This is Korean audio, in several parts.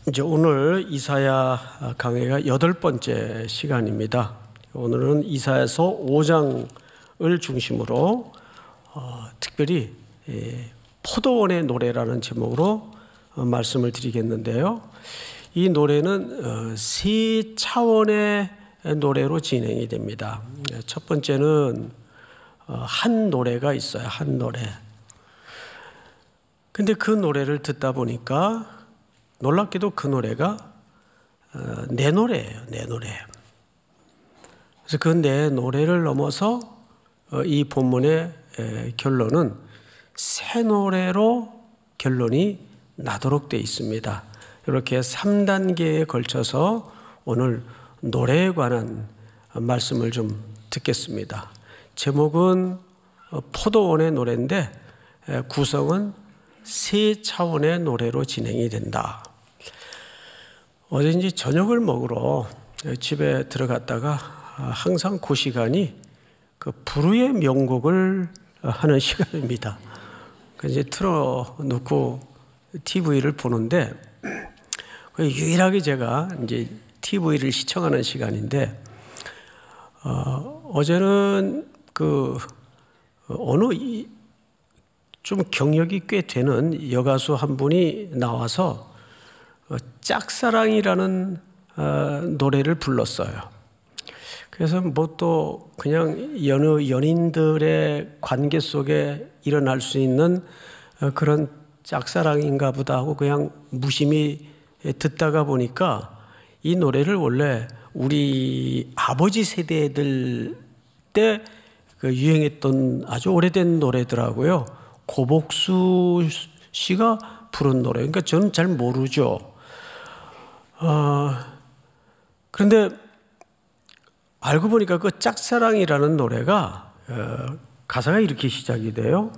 이제 오늘 이사야 강해가 8번째 시간입니다. 오늘은 이사야서 5장을 중심으로 특별히 포도원의 노래라는 제목으로 말씀을 드리겠는데요. 이 노래는 세 차원의 노래로 진행이 됩니다. 첫 번째는 한 노래가 있어요. 한 노래. 근데 그 노래를 듣다 보니까 놀랍게도 그 노래가 내 노래예요. 내 노래. 그래서 그 내 노래를 넘어서 이 본문의 결론은 새 노래로 결론이 나도록 되어 있습니다. 이렇게 3단계에 걸쳐서 오늘 노래에 관한 말씀을 좀 듣겠습니다. 제목은 포도원의 노래인데 구성은 세 차원의 노래로 진행이 된다. 어제 이제 저녁을 먹으러 집에 들어갔다가 항상 그 시간이 그 불후의 명곡을 하는 시간입니다. 이제 틀어놓고 TV를 보는데 유일하게 제가 이제 TV를 시청하는 시간인데 어제는 그 어느 좀 경력이 꽤 되는 여가수 한 분이 나와서 짝사랑이라는 노래를 불렀어요. 그래서 뭐 또 그냥 여느 연인들의 관계 속에 일어날 수 있는 그런 짝사랑인가 보다 하고 그냥 무심히 듣다가 보니까 이 노래를 원래 우리 아버지 세대들 때 그 유행했던 아주 오래된 노래더라고요. 고복수 씨가 부른 노래. 그러니까 저는 잘 모르죠. 그런데 알고 보니까 그 짝사랑이라는 노래가 가사가 이렇게 시작이 돼요.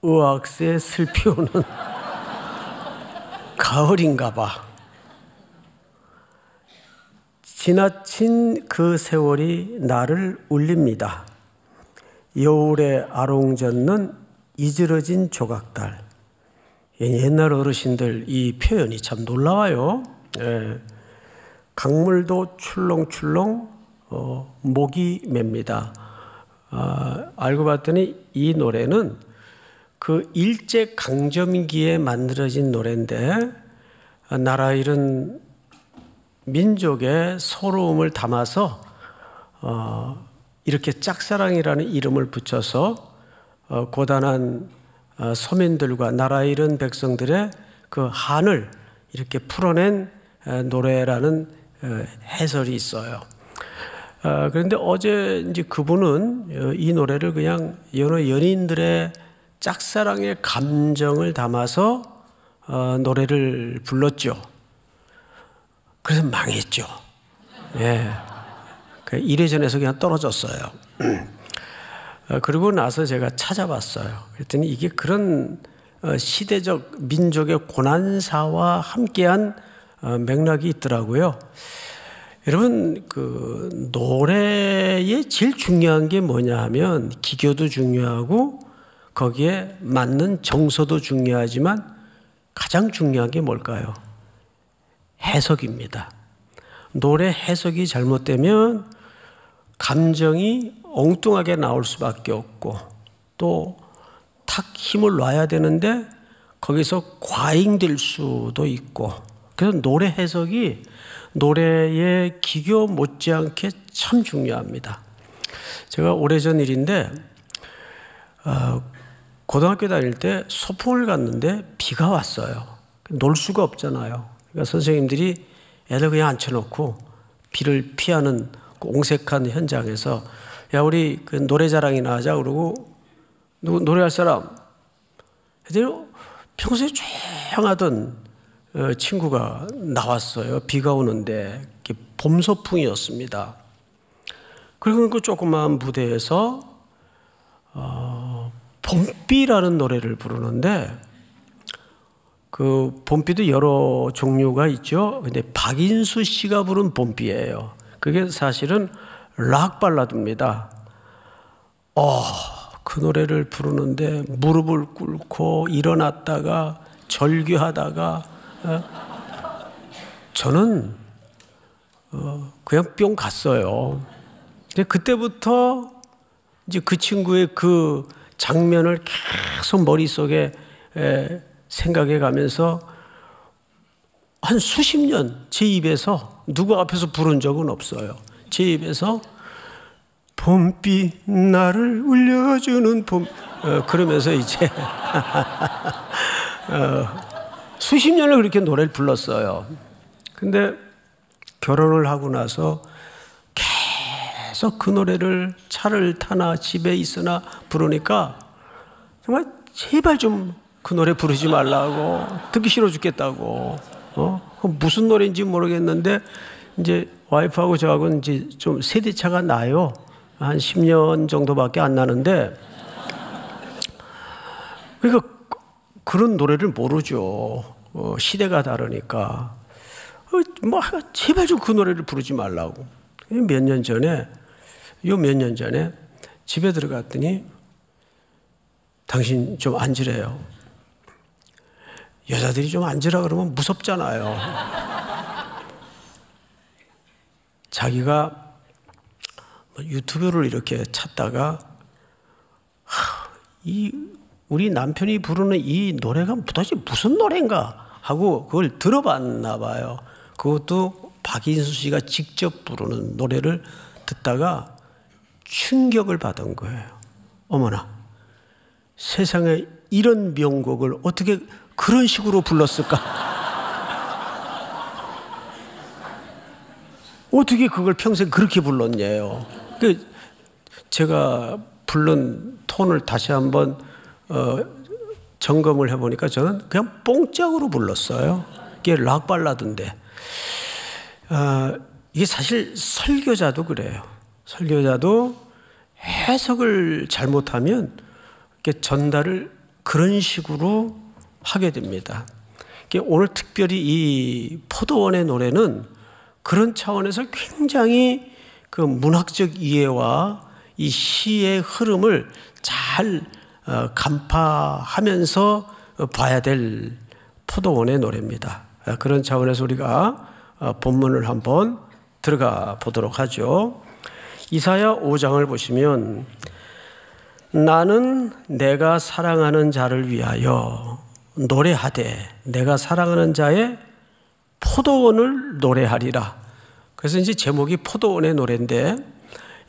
의학새 슬피 오는 가을인가 봐. 지나친 그 세월이 나를 울립니다. 여울에 아롱젓는 이즈러진 조각달. 옛날 어르신들 이 표현이 참 놀라워요. 강물도 출렁출렁 목이 맵니다. 알고 봤더니 이 노래는 그 일제강점기에 만들어진 노래인데 나라 잃은 민족의 서러움을 담아서 이렇게 짝사랑이라는 이름을 붙여서 고단한 서민들과 나라 잃은 백성들의 그 한을 이렇게 풀어낸 노래라는 해설이 있어요. 그런데 어제 이제 그분은 이 노래를 그냥 여러 연인들의 짝사랑의 감정을 담아서 노래를 불렀죠. 그래서 망했죠. 예. 이래전에서 그냥 떨어졌어요. 그리고 나서 제가 찾아봤어요. 그랬더니 이게 그런 시대적 민족의 고난사와 함께한 맥락이 있더라고요. 여러분, 그 노래의 제일 중요한 게 뭐냐 하면 기교도 중요하고 거기에 맞는 정서도 중요하지만 가장 중요한 게 뭘까요? 해석입니다. 노래 해석이 잘못되면 감정이 엉뚱하게 나올 수밖에 없고 또 탁 힘을 놔야 되는데 거기서 과잉될 수도 있고 그래서 노래 해석이 노래의 기교 못지않게 참 중요합니다. 제가 오래전 일인데 고등학교 다닐 때 소풍을 갔는데 비가 왔어요. 놀 수가 없잖아요. 그러니까 선생님들이 애들 그냥 앉혀놓고 비를 피하는 그 옹색한 현장에서 야 우리 그 노래자랑이나 하자 그러고 누구 노래할 사람? 애들이 평소에 조용하던 친구가 나왔어요. 비가 오는데 봄 소풍이었습니다. 그리고 그 조그마한 무대에서 봄비라는 노래를 부르는데 그 봄비도 여러 종류가 있죠. 근데 박인수 씨가 부른 봄비예요. 그게 사실은 락 발라드입니다. 그 노래를 부르는데 무릎을 꿇고 일어났다가 절규하다가 저는 그냥 뿅 갔어요. 근데 그때부터 이제 그 친구의 그 장면을 계속 머릿속에 생각해 가면서 한 수십 년 제 입에서 누구 앞에서 부른 적은 없어요. 제 입에서 봄비 나를 울려주는 봄 그러면서 이제 수십 년을 그렇게 노래를 불렀어요. 근데 결혼을 하고 나서 계속 그 노래를 차를 타나 집에 있으나 부르니까 정말 제발 좀 그 노래 부르지 말라고, 듣기 싫어 죽겠다고. 무슨 노래인지 모르겠는데 이제 와이프하고 저하고는 이제 좀 세대차가 나요. 한 10년 정도밖에 안 나는데 그러니까 그런 노래를 모르죠. 시대가 다르니까. 제발 좀 그 노래를 부르지 말라고. 몇 년 전에 집에 들어갔더니 당신 좀 앉으래요. 여자들이 좀 앉으라 그러면 무섭잖아요. 자기가 유튜브를 이렇게 찾다가 우리 남편이 부르는 이 노래가 도대체 무슨 노래인가 하고 그걸 들어봤나 봐요. 그것도 박인수 씨가 직접 부르는 노래를 듣다가 충격을 받은 거예요. 어머나, 세상에 이런 명곡을 어떻게 그런 식으로 불렀을까? 어떻게 그걸 평생 그렇게 불렀냐요. 제가 부른 톤을 다시 한번 점검을 해보니까 저는 그냥 뽕짝으로 불렀어요. 이게 락 발라드인데 이게 사실 설교자도 그래요. 설교자도 해석을 잘못하면 이렇게 전달을 그런 식으로 하게 됩니다. 오늘 특별히 이 포도원의 노래는 그런 차원에서 굉장히 그 문학적 이해와 이 시의 흐름을 잘 간파하면서 봐야 될 포도원의 노래입니다. 그런 차원에서 우리가 본문을 한번 들어가 보도록 하죠. 이사야 5장을 보시면 나는 내가 사랑하는 자를 위하여 노래하되 내가 사랑하는 자의 포도원을 노래하리라. 그래서 이제 제목이 포도원의 노래인데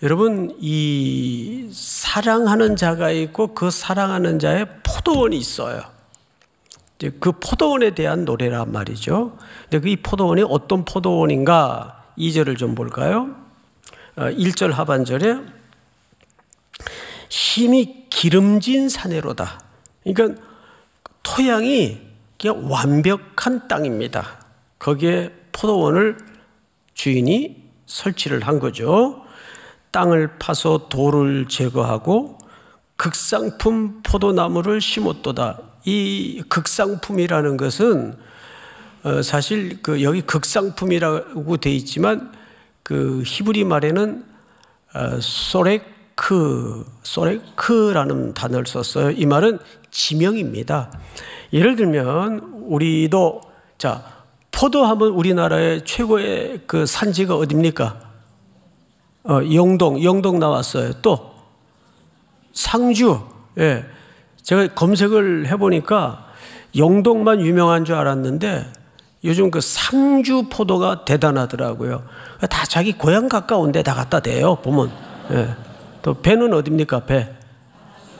여러분 이 사랑하는 자가 있고 그 사랑하는 자의 포도원이 있어요. 이제 그 포도원에 대한 노래란 말이죠. 근데 이 포도원이 어떤 포도원인가 2절을 좀 볼까요? 1절 하반절에 심히 기름진 산해로다. 그러니까 토양이 그냥 완벽한 땅입니다. 거기에 포도원을 주인이 설치를 한 거죠. 땅을 파서 돌을 제거하고 극상품 포도나무를 심었도다. 이 극상품이라는 것은 사실 여기 극상품이라고 돼 있지만 그 히브리 말에는 소레크라는 단어를 썼어요. 이 말은 지명입니다. 예를 들면 우리도 포도하면 우리나라의 최고의 그 산지가 어디입니까? 영동 나왔어요. 또 상주. 예. 제가 검색을 해보니까 영동만 유명한 줄 알았는데 요즘 그 상주 포도가 대단하더라고요. 다 자기 고향 가까운데 다 갖다 대요. 보면. 예. 또 배는 어디입니까? 배.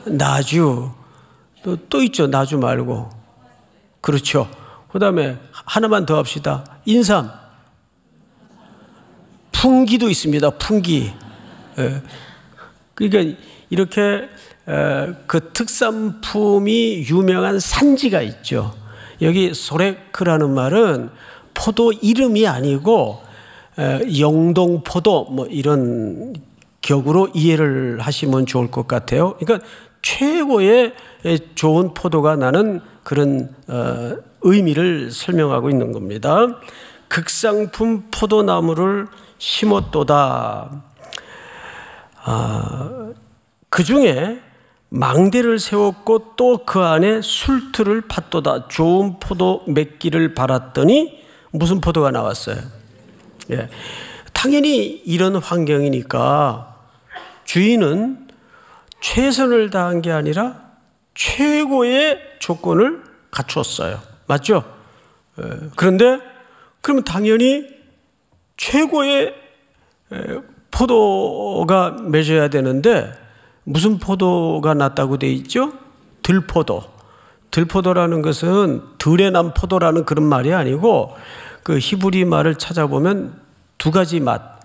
나주. 또 있죠. 나주 말고. 그렇죠. 그 다음에 하나만 더 합시다. 인삼. 풍기도 있습니다. 풍기. 예. 그러니까 이렇게 그 특산품이 유명한 산지가 있죠. 여기 소레크라는 말은 포도 이름이 아니고 영동포도 뭐 이런 격으로 이해를 하시면 좋을 것 같아요. 그러니까 최고의 좋은 포도가 나는 그런 의미를 설명하고 있는 겁니다. 극상품 포도나무를 심었도다. 그 중에 망대를 세웠고 또 그 안에 술틀을 팠도다. 좋은 포도 맺기를 바랐더니 무슨 포도가 나왔어요? 예. 당연히 이런 환경이니까 주인은 최선을 다한 게 아니라 최고의 조건을 갖추었어요. 맞죠? 예. 그런데 그러면 당연히 최고의 포도가 맺어야 되는데 무슨 포도가 났다고 돼 있죠? 들포도. 들포도라는 것은 들에 난 포도라는 그런 말이 아니고 그 히브리 말을 찾아보면 두 가지 맛,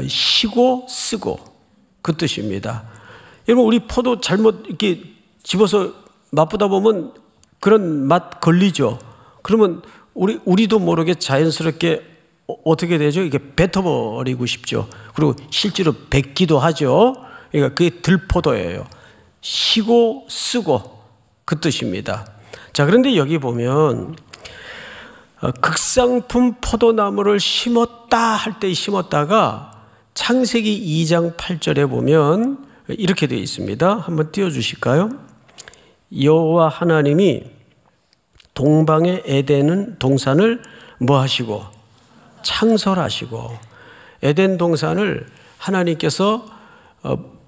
시고 쓰고 그 뜻입니다. 여러분 우리 포도 잘못 이렇게 집어서 맛보다 보면 그런 맛 걸리죠. 그러면 우리도 모르게 자연스럽게 어떻게 되죠? 이게 뱉어버리고 싶죠. 그리고 실제로 뱉기도 하죠. 그러니까 그게 들포도예요. 시고 쓰고 그 뜻입니다. 자, 그런데 여기 보면 극상품 포도나무를 심었다 할 때 심었다가 창세기 2장 8절에 보면 이렇게 되어 있습니다. 한번 띄워주실까요? 여호와 하나님이 동방의 에덴 동산을 뭐 하시고? 창설하시고. 에덴 동산을 하나님께서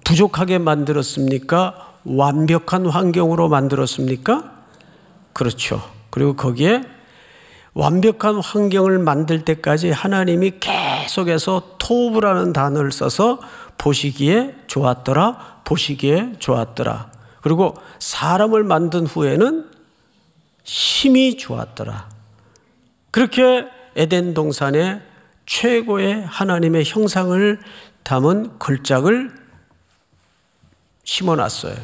부족하게 만들었습니까? 완벽한 환경으로 만들었습니까? 그렇죠. 그리고 거기에 완벽한 환경을 만들 때까지 하나님이 계속해서 토브라는 단어를 써서 보시기에 좋았더라, 보시기에 좋았더라. 그리고 사람을 만든 후에는 심히 좋았더라. 그렇게 에덴 동산에 최고의 하나님의 형상을 담은 걸작을 심어놨어요.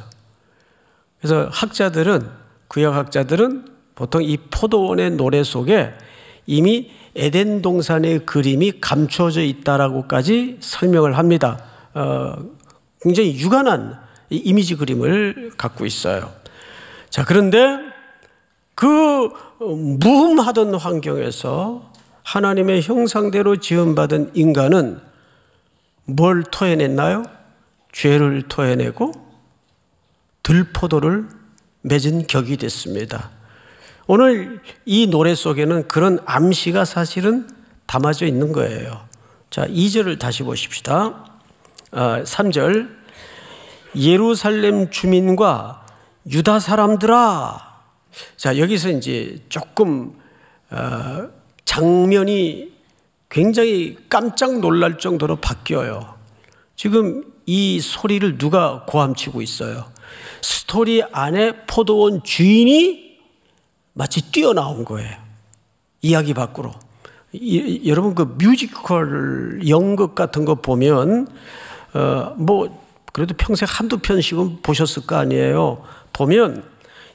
그래서 학자들은, 구약학자들은 보통 이 포도원의 노래 속에 이미 에덴 동산의 그림이 감춰져 있다라고까지 설명을 합니다. 굉장히 유관한 이미지 그림을 갖고 있어요. 자, 그런데 그 무흠하던 환경에서 하나님의 형상대로 지음받은 인간은 뭘 토해냈나요? 죄를 토해내고 들포도를 맺은 격이 됐습니다. 오늘 이 노래 속에는 그런 암시가 사실은 담아져 있는 거예요. 자, 2절을 다시 보십시다. 3절. 예루살렘 주민과 유다 사람들아. 자, 여기서 이제 조금 장면이 굉장히 깜짝 놀랄 정도로 바뀌어요. 지금 이 소리를 누가 고함치고 있어요? 스토리 안에 포도원 주인이 마치 뛰어나온 거예요. 이야기 밖으로. 여러분 그 뮤지컬 연극 같은 거 보면 뭐 그래도 평생 한두 편씩은 보셨을 거 아니에요. 보면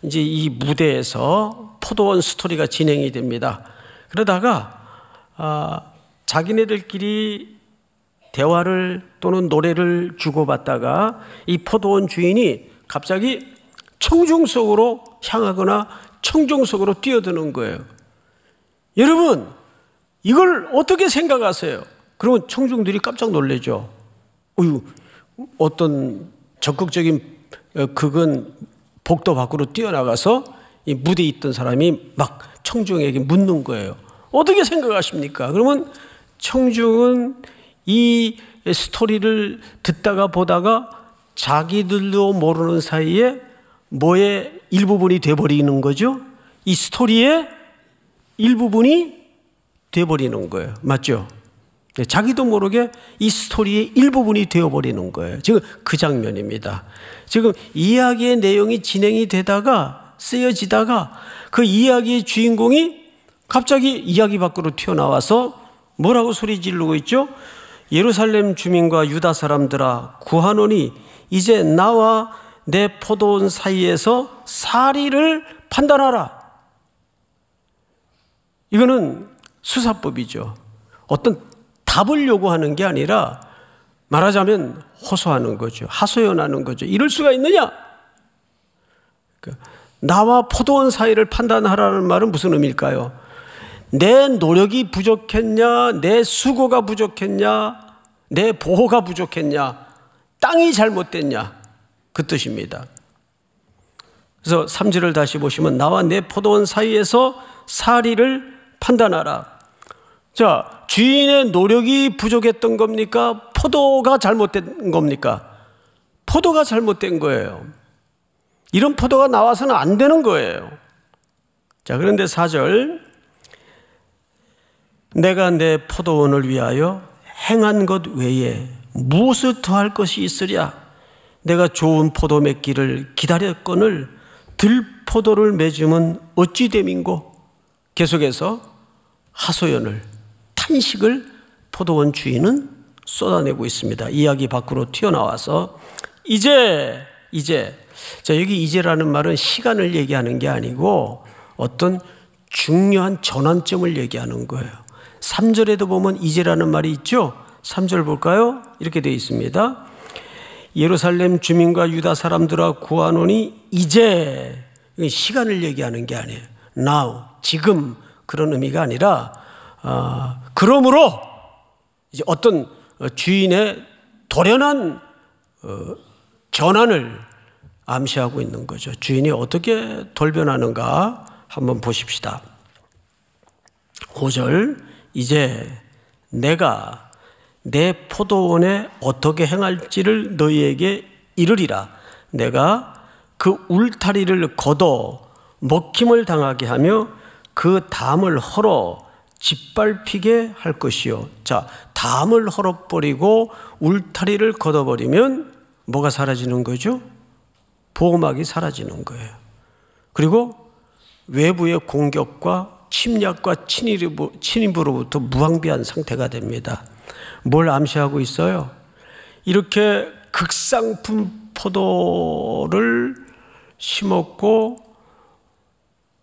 이제 이 무대에서 포도원 스토리가 진행이 됩니다. 그러다가 자기네들끼리 대화를 또는 노래를 주고받다가 이 포도원 주인이 갑자기 청중 속으로 향하거나 청중 속으로 뛰어드는 거예요. 여러분 이걸 어떻게 생각하세요? 그러면 청중들이 깜짝 놀라죠. 어떤 적극적인 극은 복도 밖으로 뛰어나가서 이 무대에 있던 사람이 막 청중에게 묻는 거예요. 어떻게 생각하십니까? 그러면 청중은 이 스토리를 듣다가 보다가 자기들도 모르는 사이에 뭐의 일부분이 돼버리는 거죠? 이 스토리의 일부분이 돼버리는 거예요. 맞죠? 자기도 모르게 이 스토리의 일부분이 되어버리는 거예요. 지금 그 장면입니다. 지금 이야기의 내용이 진행이 되다가 쓰여지다가 그 이야기의 주인공이 갑자기 이야기 밖으로 튀어나와서 뭐라고 소리 지르고 있죠? 예루살렘 주민과 유다 사람들아 구하노니 이제 나와 내 포도원 사이에서 사리를 판단하라. 이거는 수사법이죠. 어떤 답을 요구하는 게 아니라 말하자면 호소하는 거죠. 하소연하는 거죠. 이럴 수가 있느냐? 나와 포도원 사이를 판단하라는 말은 무슨 의미일까요? 내 노력이 부족했냐? 내 수고가 부족했냐? 내 보호가 부족했냐? 땅이 잘못됐냐? 그 뜻입니다. 그래서 3절을 다시 보시면 나와 내 포도원 사이에서 사리를 판단하라. 자, 주인의 노력이 부족했던 겁니까? 포도가 잘못된 겁니까? 포도가 잘못된 거예요. 이런 포도가 나와서는 안 되는 거예요. 자, 그런데 4절, 내가 내 포도원을 위하여 행한 것 외에 무엇을 더할 것이 있으랴? 내가 좋은 포도 맺기를 기다렸거늘 들포도를 맺음은 어찌 됨인고? 계속해서 하소연을, 탄식을 포도원 주인은 쏟아내고 있습니다. 이야기 밖으로 튀어나와서 이제 자, 여기 이제라는 말은 시간을 얘기하는 게 아니고 어떤 중요한 전환점을 얘기하는 거예요. 3절에도 보면 이제라는 말이 있죠. 3절 볼까요? 이렇게 되어 있습니다. 예루살렘 주민과 유다 사람들아 구하노니 이제, 시간을 얘기하는 게 아니에요. now, 지금, 그런 의미가 아니라 그러므로 이제 어떤 주인의 돌연한 전환을 암시하고 있는 거죠. 주인이 어떻게 돌변하는가 한번 보십시다. 5절, 이제 내가 내 포도원에 어떻게 행할지를 너희에게 이르리라. 내가 그 울타리를 걷어 먹힘을 당하게 하며 그 담을 헐어 짓밟히게 할 것이요. 자, 담을 헐어버리고 울타리를 걷어버리면 뭐가 사라지는 거죠? 보호막이 사라지는 거예요. 그리고 외부의 공격과 침략과 침입으로부터 무방비한 상태가 됩니다. 뭘 암시하고 있어요? 이렇게 극상품 포도를 심었고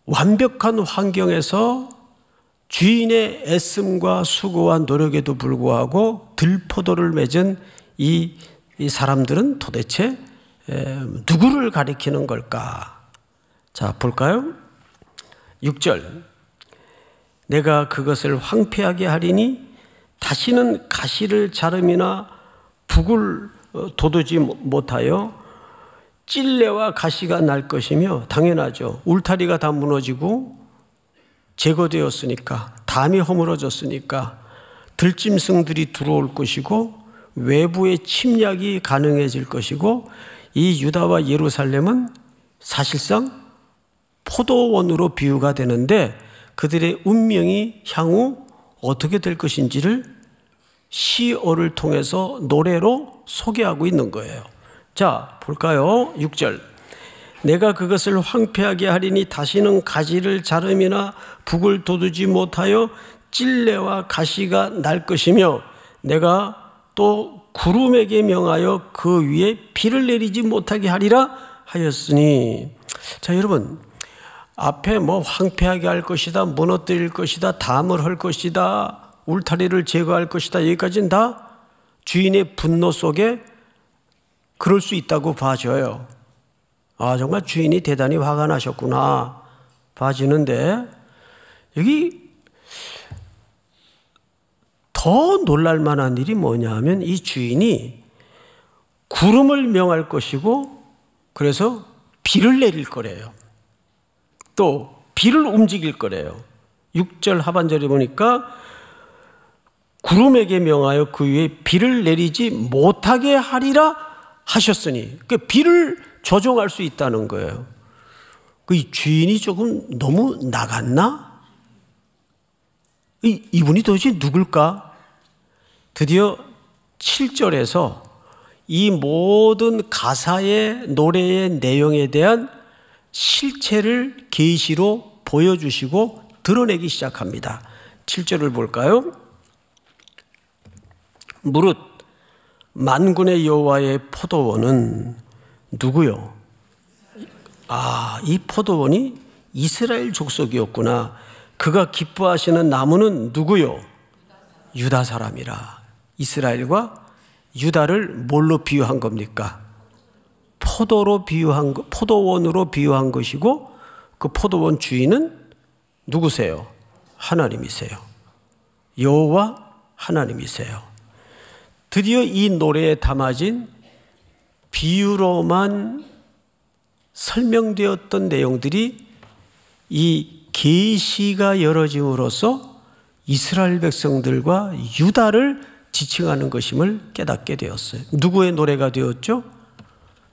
완벽한 환경에서 주인의 애씀과 수고와 노력에도 불구하고 들포도를 맺은 이 사람들은 도대체 누구를 가리키는 걸까? 자, 볼까요? 6절, 내가 그것을 황폐하게 하리니 다시는 가시를 자름이나 북을 돋우지 못하여 찔레와 가시가 날 것이며, 당연하죠. 울타리가 다 무너지고 제거되었으니까, 담이 허물어졌으니까 들짐승들이 들어올 것이고 외부의 침략이 가능해질 것이고, 이 유다와 예루살렘은 사실상 포도원으로 비유가 되는데 그들의 운명이 향후 어떻게 될 것인지를 시어를 통해서 노래로 소개하고 있는 거예요. 자, 볼까요? 6절, 내가 그것을 황폐하게 하리니 다시는 가지를 자름이나 북을 돋우지 못하여 찔레와 가시가 날 것이며, 내가 또 구름에게 명하여 그 위에 비를 내리지 못하게 하리라 하였으니. 자, 여러분, 앞에 뭐 황폐하게 할 것이다, 무너뜨릴 것이다, 담을 할 것이다, 울타리를 제거할 것이다, 여기까지는 다 주인의 분노 속에 그럴 수 있다고 봐줘요. 아, 정말 주인이 대단히 화가 나셨구나 봐지는데, 여기 더 놀랄 만한 일이 뭐냐 하면 이 주인이 구름을 명할 것이고 그래서 비를 내릴 거래요. 또 비를 움직일 거래요. 6절 하반절에 보니까 구름에게 명하여 그 위에 비를 내리지 못하게 하리라 하셨으니, 그러니까 비를 조종할 수 있다는 거예요. 그 주인이 조금 너무 나갔나? 이분이 도대체 누굴까? 드디어 7절에서 이 모든 가사의 노래의 내용에 대한 실체를 계시로 보여주시고 드러내기 시작합니다. 7절을 볼까요? 무릇 만군의 여호와의 포도원은 누구요? 아, 이 포도원이 이스라엘 족속이었구나. 그가 기뻐하시는 나무는 누구요? 유다 사람이라. 이스라엘과 유다를 뭘로 비유한 겁니까? 포도원으로 비유한 것이고, 그 포도원 주인은 누구세요? 하나님이세요. 여호와 하나님이세요. 드디어 이 노래에 담아진 비유로만 설명되었던 내용들이 이 계시가 열어짐으로써 이스라엘 백성들과 유다를 지칭하는 것임을 깨닫게 되었어요. 누구의 노래가 되었죠?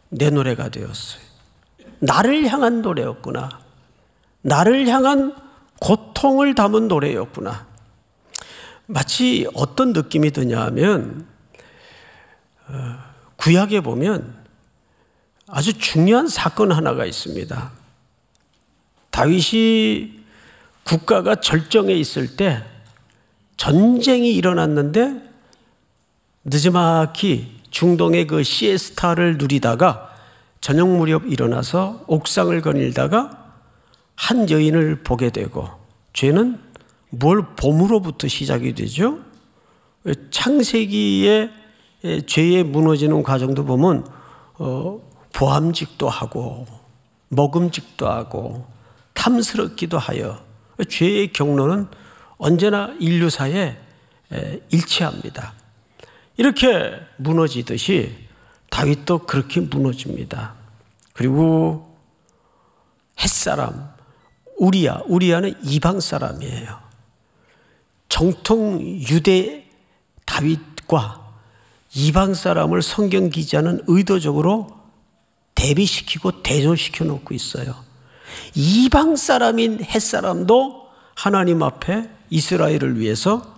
내 노래가 되었어요. 나를 향한 노래였구나. 나를 향한 고통을 담은 노래였구나. 마치 어떤 느낌이 드냐 하면 구약에 보면 아주 중요한 사건 하나가 있습니다. 다윗이 국가가 절정에 있을 때 전쟁이 일어났는데 느지막이 중동의 그 시에스타를 누리다가 저녁 무렵 일어나서 옥상을 거닐다가 한 여인을 보게 되고, 죄는 뭘 봄으로부터 시작이 되죠? 창세기의 죄에 무너지는 과정도 보면 보암직도 하고 먹음직도 하고 탐스럽기도 하여 죄의 경로는 언제나 인류사에 일치합니다. 이렇게 무너지듯이 다윗도 그렇게 무너집니다. 그리고 햇사람 우리야는 이방 사람이에요. 정통 유대 다윗과 이방 사람을 성경 기자는 의도적으로 대비시키고 대조시켜 놓고 있어요. 이방 사람인 햇사람도 하나님 앞에 이스라엘을 위해서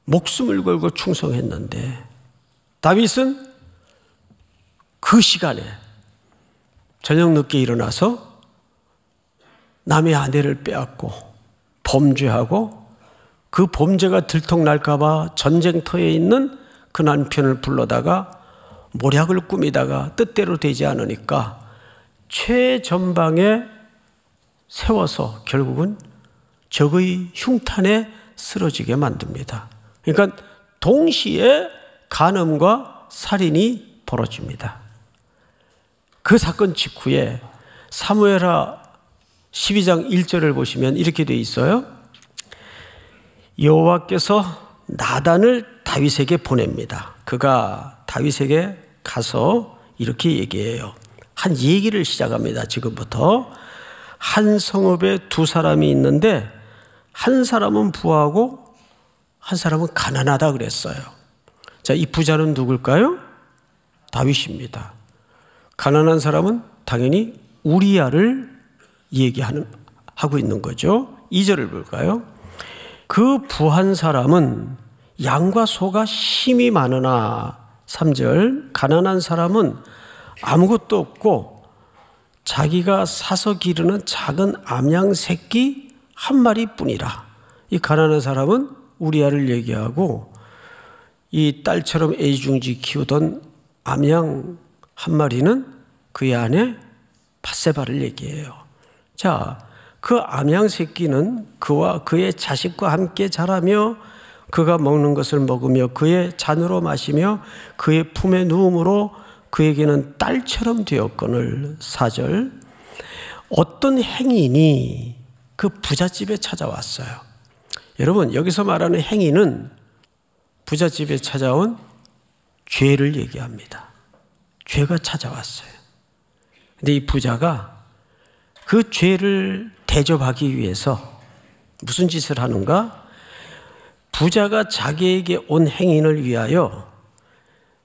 목숨을 걸고 충성했는데, 다윗은 그 시간에 저녁 늦게 일어나서 남의 아내를 빼앗고 범죄하고, 그 범죄가 들통날까 봐 전쟁터에 있는 그 남편을 불러다가 모략을 꾸미다가 뜻대로 되지 않으니까 최전방에 세워서 결국은 적의 흉탄에 쓰러지게 만듭니다. 그러니까 동시에 간음과 살인이 벌어집니다. 그 사건 직후에 사무엘하 12장 1절을 보시면 이렇게 되어 있어요. 여호와께서 나단을 다윗에게 보냅니다. 그가 다윗에게 가서 이렇게 얘기해요. 한 얘기를 시작합니다. 지금부터. 한 성읍에 두 사람이 있는데 한 사람은 부하고 한 사람은 가난하다 그랬어요. 자, 이 부자는 누굴까요? 다윗입니다. 가난한 사람은 당연히 우리야를 하고 있는 거죠. 2절을 볼까요? 그 부한 사람은 양과 소가 심히 많으나, 3절, 가난한 사람은 아무것도 없고 자기가 사서 기르는 작은 암양 새끼 한 마리뿐이라. 이 가난한 사람은 우리야를 얘기하고, 이 딸처럼 애지중지 키우던 암양 한 마리는 그의 아내 밧세바를 얘기해요. 자, 그 암양 새끼는 그와 그의 자식과 함께 자라며 그가 먹는 것을 먹으며 그의 잔으로 마시며 그의 품에 누움으로 그에게는 딸처럼 되었거늘. 4절, 어떤 행인이 그 부잣집에 찾아왔어요. 여러분, 여기서 말하는 행인은 부잣집에 찾아온 죄를 얘기합니다. 죄가 찾아왔어요. 근데 이 부자가 그 죄를 대접하기 위해서 무슨 짓을 하는가? 부자가 자기에게 온 행인을 위하여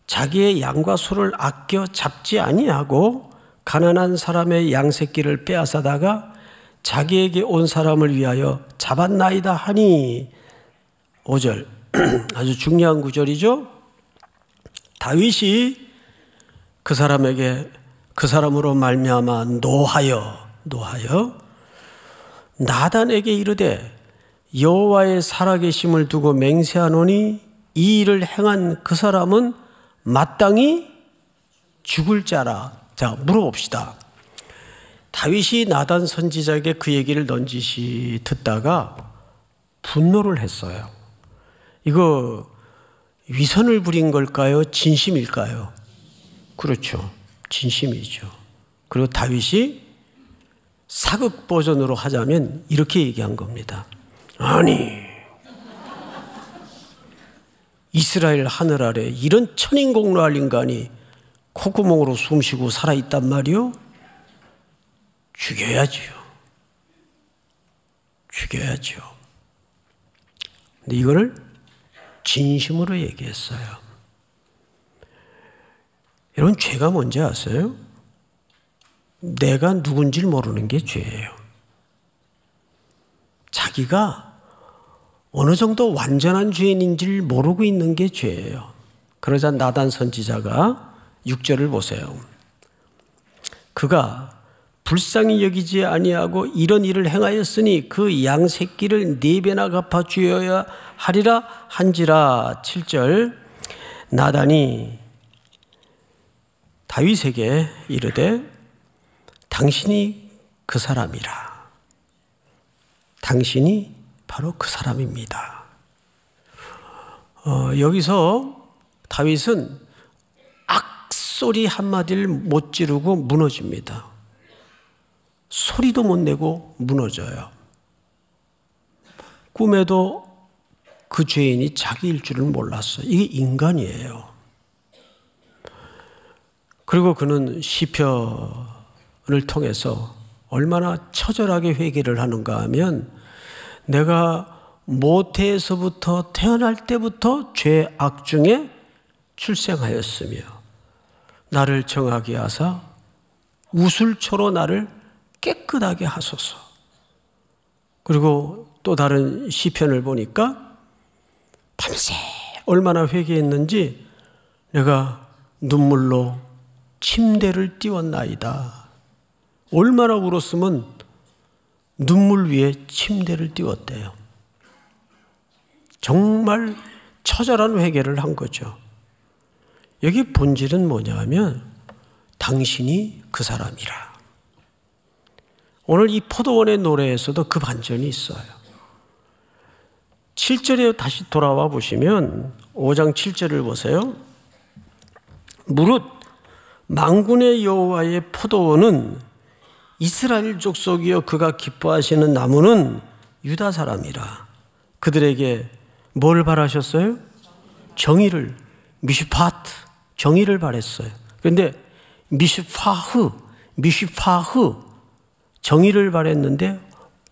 자기의 양과 소를 아껴 잡지 아니하고 가난한 사람의 양새끼를 빼앗아다가 자기에게 온 사람을 위하여 잡았나이다 하니. 5절, 아주 중요한 구절이죠. 다윗이 그 사람에게, 그 사람으로 말미암아 노하여 나단에게 이르되 여호와의 살아계심을 두고 맹세하노니 이 일을 행한 그 사람은 마땅히 죽을 자라. 자, 물어봅시다. 다윗이 나단 선지자에게 그 얘기를 넌지시 듣다가 분노를 했어요. 이거 위선을 부린 걸까요? 진심일까요? 그렇죠. 진심이죠. 그리고 다윗이 사극 버전으로 하자면 이렇게 얘기한 겁니다. 아니, 이스라엘 하늘 아래 이런 천인공노할 인간이 콧구멍으로 숨쉬고 살아있단 말이요? 죽여야지요. 죽여야지요. 근데 이거를 진심으로 얘기했어요. 여러분, 죄가 뭔지 아세요? 내가 누군지를 모르는 게 죄예요. 자기가 어느 정도 완전한 죄인인지를 모르고 있는 게 죄예요. 그러자 나단 선지자가 6절을 보세요. 그가 불쌍히 여기지 아니하고 이런 일을 행하였으니 그 양 새끼를 4배나 갚아 주어야 하리라 한지라. 7절 나단이 다윗에게 이르되 당신이 그 사람이라. 당신이 바로 그 사람입니다. 여기서 다윗은 악소리 한마디를 못 지르고 무너집니다. 소리도 못 내고 무너져요. 꿈에도 그 죄인이 자기일 줄을 몰랐어요. 이게 인간이에요. 그리고 그는 시편을 통해서 얼마나 처절하게 회개를 하는가 하면 내가 모태에서부터 태어날 때부터 죄악 중에 출생하였으며 나를 정하게 하사 우슬초로 나를 깨끗하게 하소서. 그리고 또 다른 시편을 보니까 밤새 얼마나 회개했는지 내가 눈물로 침대를 띄웠나이다. 얼마나 울었으면 눈물 위에 침대를 띄웠대요. 정말 처절한 회개를 한 거죠. 여기 본질은 뭐냐 하면 당신이 그 사람이라. 오늘 이 포도원의 노래에서도 그 반전이 있어요. 7절에 다시 돌아와 보시면 5장 7절을 보세요. 무릇 만군의 여호와의 포도원은 이스라엘 족속이여 그가 기뻐하시는 나무는 유다 사람이라. 그들에게 뭘 바라셨어요? 정의를, 미슈파트, 정의를 바랬어요. 그런데 미슈파흐, 정의를 바랬는데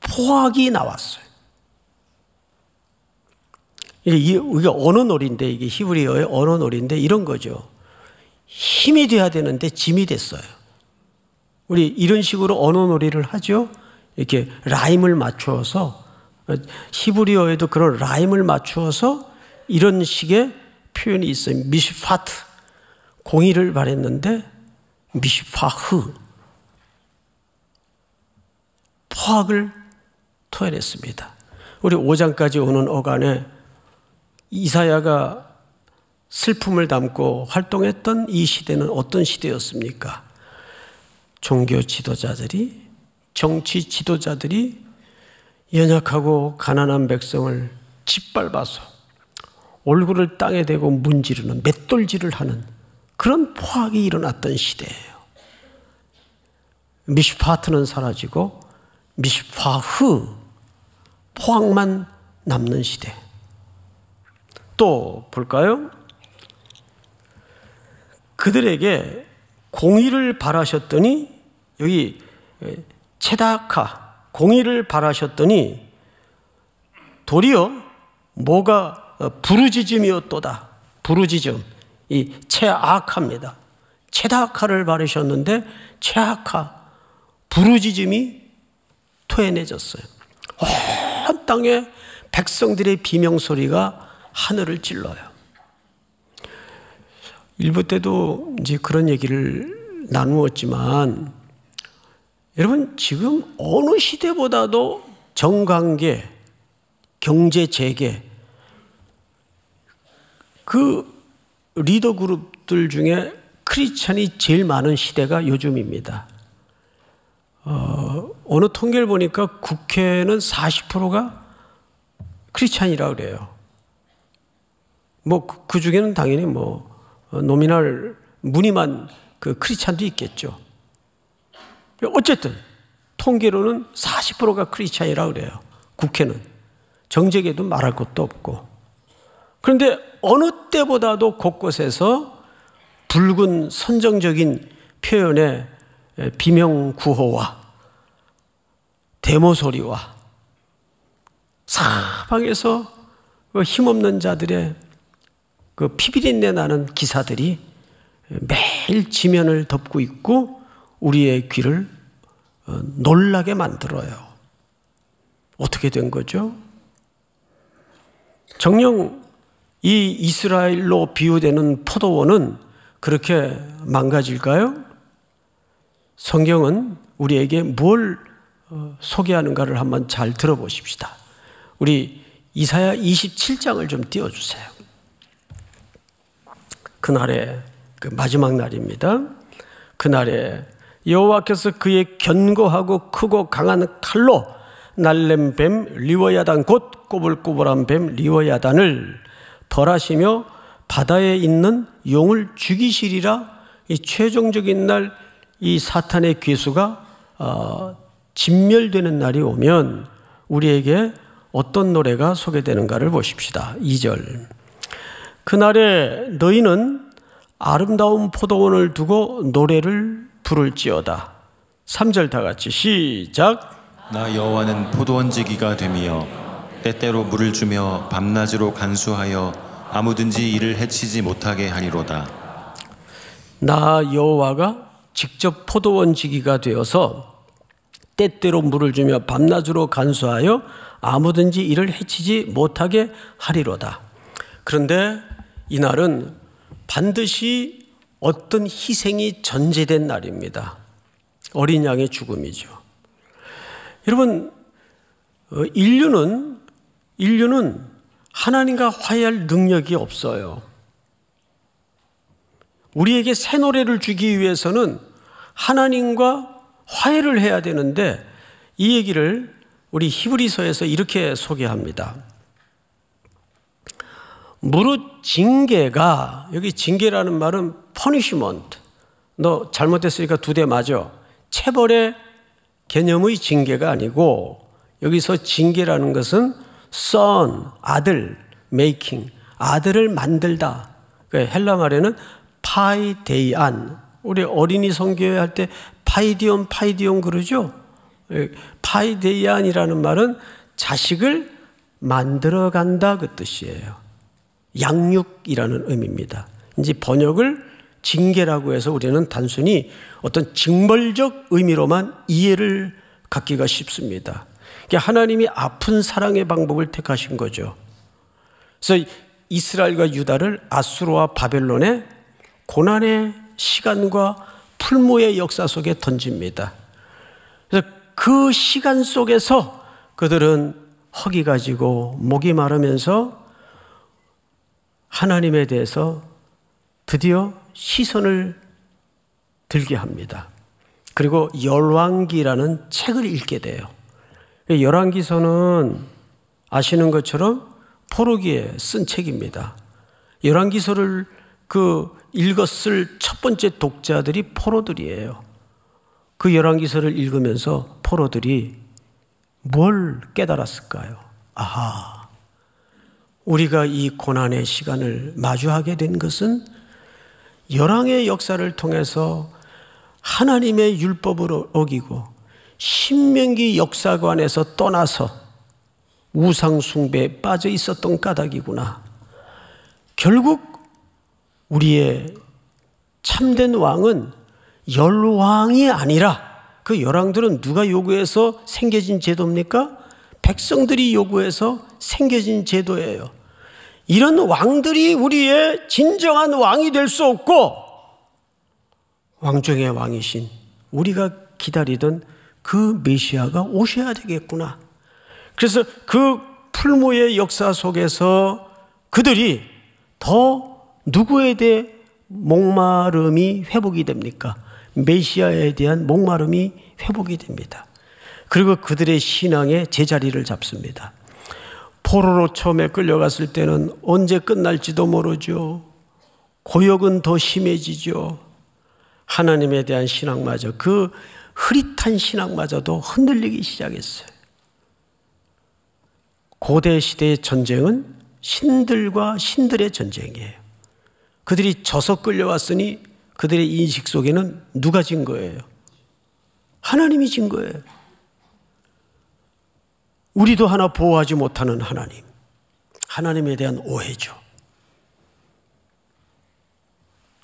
포악이 나왔어요. 이게 언어놀이인데, 이게 히브리어의 언어놀이인데 이런 거죠. 힘이 돼야 되는데 짐이 됐어요. 우리 이런 식으로 언어놀이를 하죠. 이렇게 라임을 맞추어서, 히브리어에도 그런 라임을 맞추어서 이런 식의 표현이 있어요. 미슈파트, 공의를 바랬는데 미슈파흐, 포악을 토해냈습니다. 우리 5장까지 오는 어간에 이사야가 슬픔을 담고 활동했던 이 시대는 어떤 시대였습니까? 종교 지도자들이, 정치 지도자들이 연약하고 가난한 백성을 짓밟아서 얼굴을 땅에 대고 문지르는, 맷돌질을 하는 그런 포악이 일어났던 시대예요. 미슈파트는 사라지고 미슈파흐, 포악만 남는 시대. 또 볼까요? 그들에게 공의를 바라셨더니, 여기 체다카, 공의를 바라셨더니 도리어 뭐가 부르짖음이었도다. 부르짖음, 이 체아카입니다. 체다카를 바라셨는데 체아카, 부르짖음이 토해내졌어요. 온 땅에 백성들의 비명소리가 하늘을 찔러요. 일부 때도 이제 그런 얘기를 나누었지만, 여러분, 지금 어느 시대보다도 정관계, 경제 재계, 그 리더 그룹들 중에 크리스찬이 제일 많은 시대가 요즘입니다. 어느 통계를 보니까 국회는 40%가 크리스찬이라고 그래요. 뭐 그 중에는 당연히 뭐 노미널 무늬만 그 크리스찬도 있겠죠. 어쨌든 통계로는 40%가 크리스찬이라고 그래요. 국회는. 정책에도 말할 것도 없고. 그런데 어느 때보다도 곳곳에서 붉은 선정적인 표현의 비명 구호와 데모 소리와 사방에서 그 힘없는 자들의 그 피비린내 나는 기사들이 매일 지면을 덮고 있고 우리의 귀를 놀라게 만들어요. 어떻게 된 거죠? 정녕 이 이스라엘로 비유되는 포도원은 그렇게 망가질까요? 성경은 우리에게 뭘 소개하는가를 한번 잘 들어보십시다. 우리 이사야 27장을 좀 띄워주세요. 그날에 그 마지막 날입니다. 그날에 여호와께서 그의 견고하고 크고 강한 칼로 날렘 뱀 리워야단 곧 꼬불꼬불한 뱀 리워야단을 벌하시며 바다에 있는 용을 죽이시리라. 이 최종적인 날 이 사탄의 괴수가 진멸되는 날이 오면 우리에게 어떤 노래가 소개되는가를 보십시다. 2절. 그날에 너희는 아름다운 포도원을 두고 노래를 부를지어다. 3절 다 같이 시작. 나 여호와는 포도원지기가 되며 때때로 물을 주며 밤낮으로 간수하여 아무든지 이를 해치지 못하게 하리로다. 나 여호와가 직접 포도원지기가 되어서 때때로 물을 주며 밤낮으로 간수하여 아무든지 이를 해치지 못하게 하리로다. 그런데 이날은 반드시 어떤 희생이 전제된 날입니다. 어린 양의 죽음이죠. 여러분, 인류는 하나님과 화해할 능력이 없어요. 우리에게 새 노래를 주기 위해서는 하나님과 화해를 해야 되는데 이 얘기를 우리 히브리서에서 이렇게 소개합니다. 무릇 징계가, 여기 징계라는 말은 punishment, 너 잘못했으니까 2대 맞아, 체벌의 개념의 징계가 아니고 여기서 징계라는 것은 son, 아들, making, 아들을 만들다. 헬라 말에는 파이데이안, 우리 어린이 성교회 할 때 파이디온 그러죠. 파이데이안이라는 말은 자식을 만들어간다 그 뜻이에요. 양육이라는 의미입니다. 이제 번역을 징계라고 해서 우리는 단순히 어떤 징벌적 의미로만 이해를 갖기가 쉽습니다. 하나님이 아픈 사랑의 방법을 택하신 거죠. 그래서 이스라엘과 유다를 아수르와 바벨론의 고난의 시간과 풀모의 역사 속에 던집니다. 그래서 그 시간 속에서 그들은 허기가 지고 목이 마르면서 하나님에 대해서 드디어 시선을 들게 합니다. 그리고 열왕기라는 책을 읽게 돼요. 열왕기서는 아시는 것처럼 포로기에 쓴 책입니다. 열왕기서를 읽었을 첫 번째 독자들이 포로들이에요. 그 열왕기서를 읽으면서 포로들이 뭘 깨달았을까요? 아하, 우리가 이 고난의 시간을 마주하게 된 것은 열왕의 역사를 통해서 하나님의 율법을 어기고 신명기 역사관에서 떠나서 우상 숭배에 빠져 있었던 까닭이구나. 결국 우리의 참된 왕은 열왕이 아니라, 그 열왕들은 누가 요구해서 생겨진 제도입니까? 백성들이 요구해서 생겨진 제도예요. 이런 왕들이 우리의 진정한 왕이 될 수 없고, 왕 중의 왕이신 우리가 기다리던 그 메시아가 오셔야 되겠구나. 그래서 그 풀모의 역사 속에서 그들이 더 누구에 대해 목마름이 회복이 됩니까? 메시아에 대한 목마름이 회복이 됩니다. 그리고 그들의 신앙의 제자리를 잡습니다. 포로로 처음에 끌려갔을 때는 언제 끝날지도 모르죠. 고역은 더 심해지죠. 하나님에 대한 신앙마저, 그 흐릿한 신앙마저도 흔들리기 시작했어요. 고대 시대의 전쟁은 신들과 신들의 전쟁이에요. 그들이 져서 끌려왔으니 그들의 인식 속에는 누가 진 거예요? 하나님이 진 거예요. 우리도 하나 보호하지 못하는 하나님, 하나님에 대한 오해죠.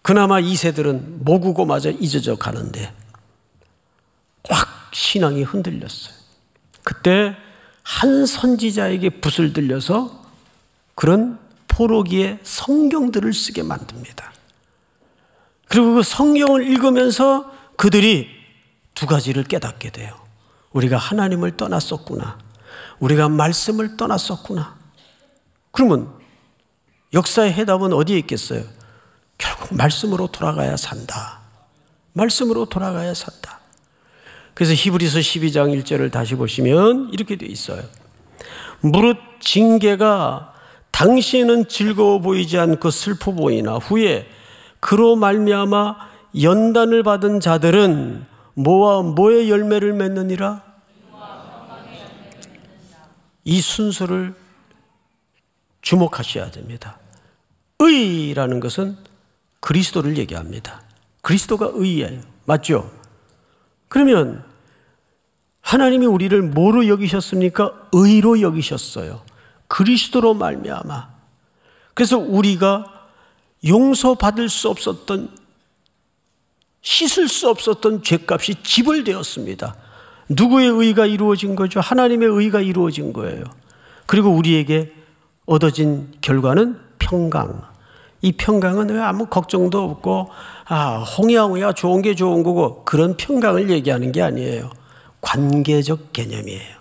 그나마 이 세들은 모국어마저 잊어져 가는데 확 신앙이 흔들렸어요. 그때 한 선지자에게 붓을 들려서 그런 포로기에 성경들을 쓰게 만듭니다. 그리고 그 성경을 읽으면서 그들이 두 가지를 깨닫게 돼요. 우리가 하나님을 떠났었구나. 우리가 말씀을 떠났었구나. 그러면 역사의 해답은 어디에 있겠어요? 결국 말씀으로 돌아가야 산다. 말씀으로 돌아가야 산다. 그래서 히브리서 12장 1절을 다시 보시면 이렇게 되어 있어요. 무릇 징계가 당시에는 즐거워 보이지 않고 슬퍼 보이나 후에 그로 말미암아 연단을 받은 자들은 뭐와 뭐의 열매를 맺느니라? 이 순서를 주목하셔야 됩니다. 의라는 것은 그리스도를 얘기합니다. 그리스도가 의예요. 맞죠? 그러면 하나님이 우리를 뭐로 여기셨습니까? 의로 여기셨어요. 그리스도로 말미암아. 그래서 우리가 용서받을 수 없었던, 씻을 수 없었던 죄값이 지불되었습니다. 누구의 의가 이루어진 거죠? 하나님의 의가 이루어진 거예요. 그리고 우리에게 얻어진 결과는 평강. 이 평강은 왜 아무 걱정도 없고 홍야홍야 좋은 게 좋은 거고 그런 평강을 얘기하는 게 아니에요. 관계적 개념이에요.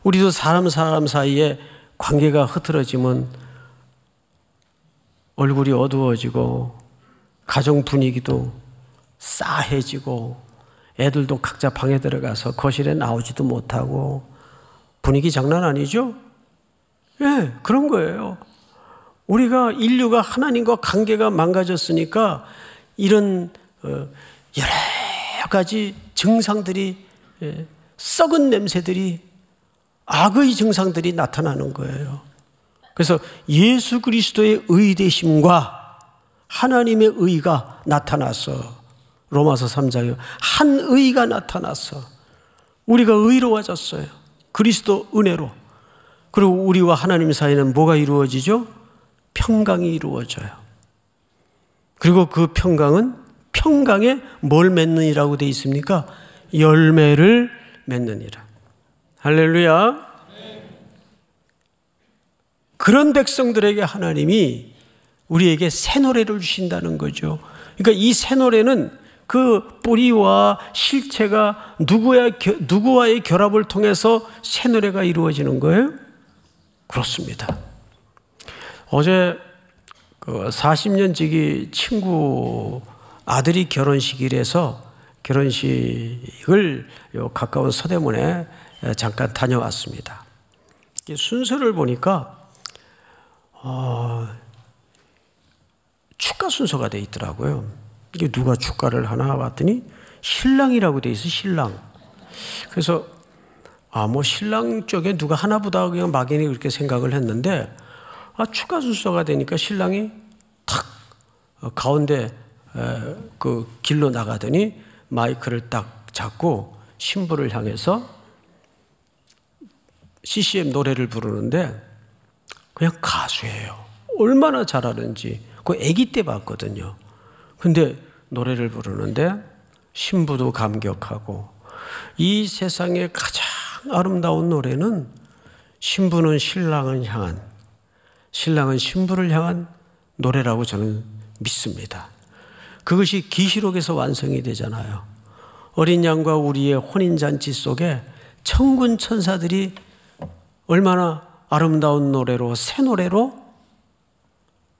우리도 사람 사이에 관계가 흐트러지면 얼굴이 어두워지고 가정 분위기도 싸해지고 애들도 각자 방에 들어가서 거실에 나오지도 못하고 분위기 장난 아니죠? 예, 그런 거예요. 우리가 인류가 하나님과 관계가 망가졌으니까 이런 여러 가지 증상들이, 썩은 냄새들이, 악의 증상들이 나타나는 거예요. 그래서 예수 그리스도의 의되심과 하나님의 의가 나타나서 로마서 3장에 한 의가 나타나서 우리가 의로워졌어요. 그리스도 은혜로. 그리고 우리와 하나님 사이에는 뭐가 이루어지죠? 평강이 이루어져요. 그리고 그 평강은 평강에 뭘 맺느니라고 되어 있습니까? 열매를 맺느니라. 할렐루야. 그런 백성들에게 하나님이 우리에게 새 노래를 주신다는 거죠. 그러니까 이 새 노래는 그 뿌리와 실체가 누구와의 결합을 통해서 새 노래가 이루어지는 거예요? 그렇습니다. 어제 40년 지기 친구 아들이 결혼식이라서 결혼식을 가까운 서대문에 잠깐 다녀왔습니다. 순서를 보니까 축가 순서가 돼 있더라고요. 이게 누가 축가를 하나 봤더니 신랑이라고 돼 있어. 신랑. 그래서 신랑 쪽에 누가 하나 보다 그냥 막연히 그렇게 생각을 했는데 축가 순서가 되니까 신랑이 탁 가운데 그 길로 나가더니 마이크를 딱 잡고 신부를 향해서 CCM 노래를 부르는데 그냥 가수예요. 얼마나 잘하는지. 그 아기 때 봤거든요. 근데 노래를 부르는데 신부도 감격하고 이 세상에 가장 아름다운 노래는 신부는 신랑을 향한, 신랑은 신부를 향한 노래라고 저는 믿습니다. 그것이 계시록에서 완성이 되잖아요. 어린 양과 우리의 혼인잔치 속에 천군 천사들이 얼마나 아름다운 노래로, 새 노래로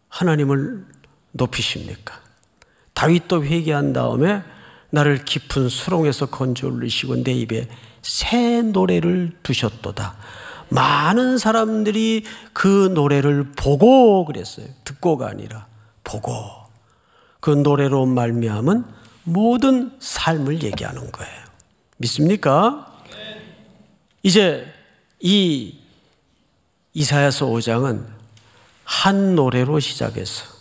하나님을 높이십니까? 다윗도 회개한 다음에 나를 깊은 수렁에서 건져 올리시고 내 입에 새 노래를 두셨도다. 많은 사람들이 그 노래를 보고 그랬어요. 듣고가 아니라 보고. 그 노래로 말미암은 모든 삶을 얘기하는 거예요. 믿습니까? 이제 이 이사야서 5장은 한 노래로 시작해서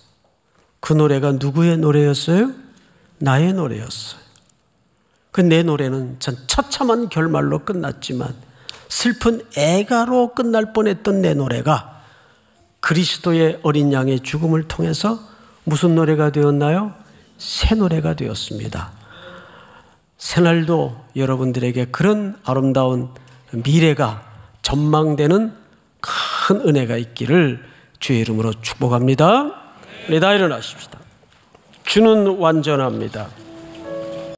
그 노래가 누구의 노래였어요? 나의 노래였어요. 그 내 노래는 전 처참한 결말로 끝났지만 슬픈 애가로 끝날 뻔했던 내 노래가 그리스도의 어린 양의 죽음을 통해서 무슨 노래가 되었나요? 새 노래가 되었습니다. 새날도 여러분들에게 그런 아름다운 미래가 전망되는 큰 은혜가 있기를 주의 이름으로 축복합니다. 우리 다 일어나십시다. 주는 완전합니다.